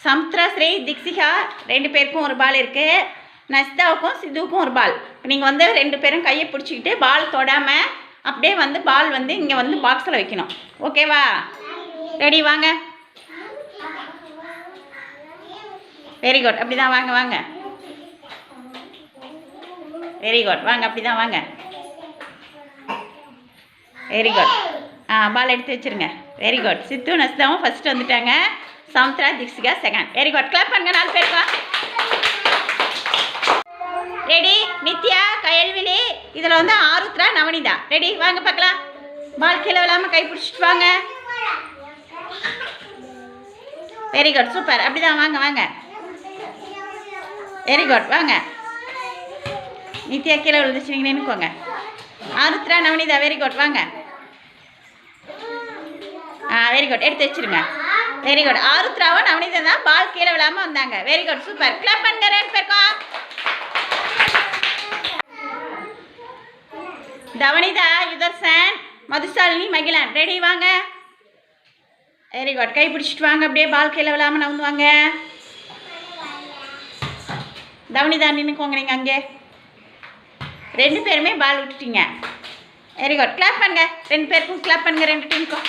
சமுத்ரா, ஸ்ரீ, திக்ஷிகா 2 பேருக்கும் ஒரு பால் இருக்குது. நஸ்தாவுக்கும் சித்துவுக்கும் ஒரு பால். நீங்கள் வந்து 2 பேரும் கையை பிடிச்சிக்கிட்டு பால் தொடாமல் அப்படியே வந்து பால் வந்து இங்கே வந்து பாக்ஸில் வைக்கணும். ஓகேவா? ரெடி? வாங்க. Very good. அப்படி தான் வாங்க வாங்க. Very good. வாங்க, அப்படி தான் வாங்க. Very good. பால் எடுத்து வச்சுருங்க. Very good. சித்து நஸ்தாவும் ஃபஸ்ட்டு வந்துட்டாங்க. Samudra, Dikshika second. Very good. Clap பண்ணுங்க 4 பேருக்கா. ரெடி? நித்யா, கயல்விழி, இதில் வந்து ஆருத்ரா, நவனிதா. ரெடி? வாங்க பார்க்கலாம். பால் கீழே விழாமல் கை பிடிச்சிட்டு வாங்க. Very good. சூப்பர். அப்படி தான் வாங்க வாங்க. Very good. வாங்க. நித்யா கீழே விழுந்துச்சு, நீங்கள் நின்றுக்கோங்க. ஆருத்ரா, நவனிதா. Very good. வாங்க. Very good. எடுத்து வச்சுருங்க. Very good. ஆருத்ராவும் நவனிதா தான் பால் கீழே விழாமல் வந்தாங்க. Very good. சூப்பர். கிளாப் பண்ணுங்க 2 பேருக்கும். தவனிதா, யுதர்சன், மதுசாலினி, மகிழன். ரெடி? வாங்க. Very good. கை பிடிச்சிட்டு வாங்க. அப்படியே பால் கீழே விழாமல் நவுந்து வாங்க. தவனிதா நின்றுக்கோங்க. நீங்கள் அங்கே 2 பேருமே பால் விட்டுட்டீங்க. Very good. கிளாப் பண்ணுங்க 2 பேருக்கும். கிளாப் பண்ணுங்க 2 டீமுக்கும்.